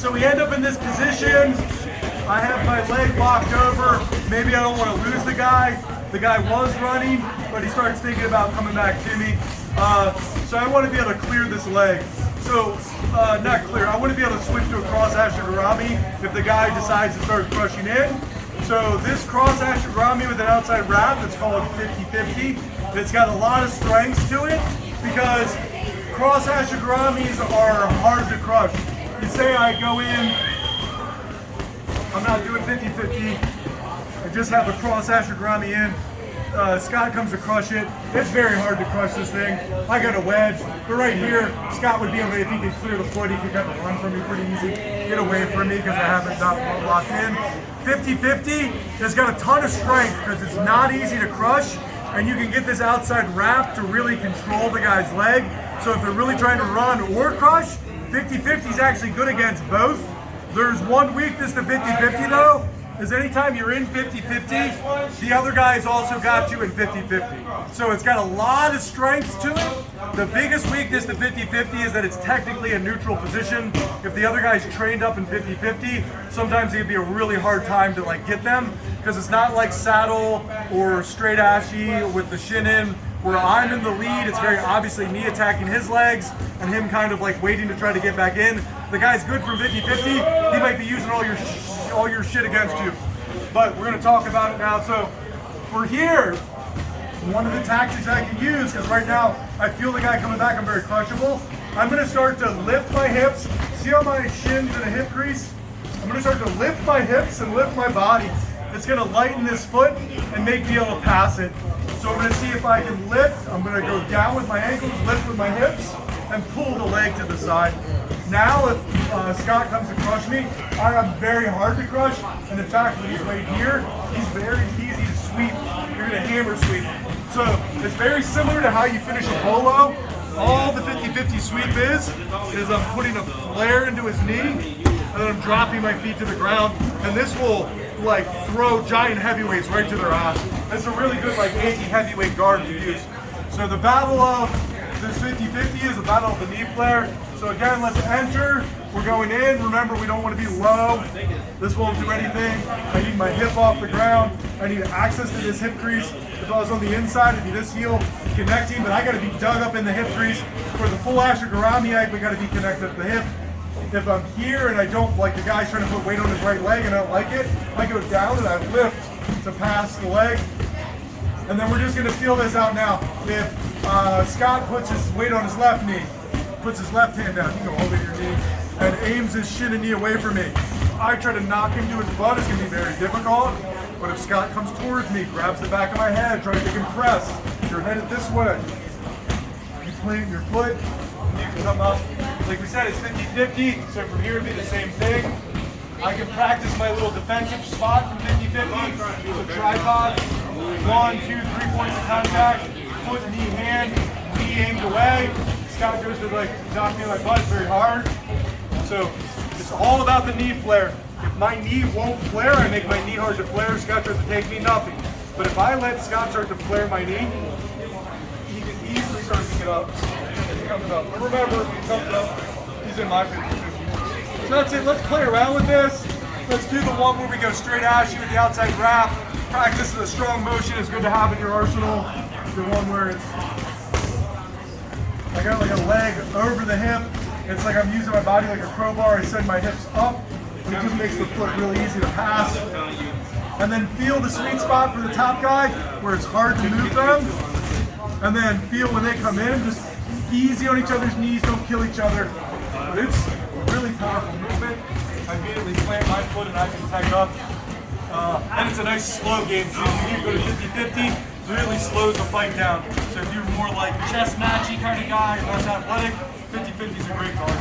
So we end up in this position. I have my leg locked over. Maybe I don't want to lose the guy. The guy was running, but he starts thinking about coming back to me. So I want to be able to clear this leg. So, not clear, I want to be able to switch to a cross ashigarami if the guy decides to start crushing in. So this cross ashigarami with an outside wrap, it's called 50-50. It's got a lot of strengths to it because cross ashigaramis are hard to crush. You say I go in, I'm not doing 50-50, I just have a cross ashigarami in. Scott comes to crush it. It's very hard to crush this thing. I got a wedge, but right here, Scott would be able to, if he could clear the foot, he could kind of run from me pretty easy, get away from me because I haven't got locked in. 50-50 has got a ton of strength because it's not easy to crush, and you can get this outside wrap to really control the guy's leg. So if they're really trying to run or crush, 50-50 is actually good against both. There's one weakness to 50-50 though, is anytime you're in 50-50, the other guy's also got you in 50-50. So it's got a lot of strengths to it. The biggest weakness to 50-50 is that it's technically a neutral position. If the other guy's trained up in 50-50, sometimes it can be a really hard time to like get them because it's not like saddle or straight ashi with the shin in, where I'm in the lead. It's very obviously me attacking his legs and him kind of like waiting to try to get back in. The guy's good from 50-50. He might be using all your shit against you. But we're gonna talk about it now. So for here, one of the tactics I can use, because right now I feel the guy coming back, I'm very crushable. I'm gonna start to lift my hips. See how my shin's in a hip crease? I'm gonna start to lift my hips and lift my body. It's gonna lighten this foot and make me able to pass it. So I'm gonna see if I can lift. I'm gonna go down with my ankles, lift with my hips, and pull the leg to the side. Now if Scott comes to crush me, I am very hard to crush, and in fact when he's right here, he's very easy to sweep. You're gonna hammer sweep. So it's very similar to how you finish a bolo. All the 50-50 sweep is I'm putting a flare into his knee, and then I'm dropping my feet to the ground, and this will like throw giant heavyweights right to their ass. It's a really good like anti-heavyweight guard to use. So the battle of this 50-50 is a battle of the knee flare. So again, let's enter. We're going in. Remember, we don't want to be low. This won't do anything. I need my hip off the ground. I need access to this hip crease. If I was on the inside, it'd be this heel connecting, but I got to be dug up in the hip crease. For the full ashigarami, we got to be connected at the hip. If I'm here and I don't, like the guy's trying to put weight on his right leg and I don't like it, I go down and I lift to pass the leg. And then we're just gonna feel this out now. If Scott puts his weight on his left knee, puts his left hand down, you can go over your knee, and aims his shin and knee away from me. I try to knock him to his butt, it's gonna be very difficult. But if Scott comes towards me, grabs the back of my head, tries to compress, you're headed this way. You plant your foot, and you can come up. Like we said, it's 50-50, so from here it'd be the same thing. I can practice my little defensive spot from 50-50. Use a tripod, 1, 2, 3 points of contact, foot, knee, hand, knee aimed away. Scott goes to like knock me in my butt very hard. So it's all about the knee flare. If my knee won't flare, I make my knee hard to flare. Scott tries to take me, nothing. But if I let Scott start to flare my knee, he can easily start to get up. He comes up. But remember, he comes up, he's in my 50-50. So that's it. Let's play around with this. Let's do the one where we go straight ashi with the outside wrap. Practice with a strong motion is good to have in your arsenal. The one where it's, I got like a leg over the hip. It's like I'm using my body like a crowbar. I send my hips up, and it just makes the foot really easy to pass. And then feel the sweet spot for the top guy where it's hard to move them. And then feel when they come in, just easy on each other's knees, don't kill each other. But it's a really powerful movement. I immediately plant my foot and I can tag up. And it's a nice slow game too. You can go to 50-50, really slows the fight down. So if you're more like chess matchy kind of guy, less athletic, 50-50 is a great card.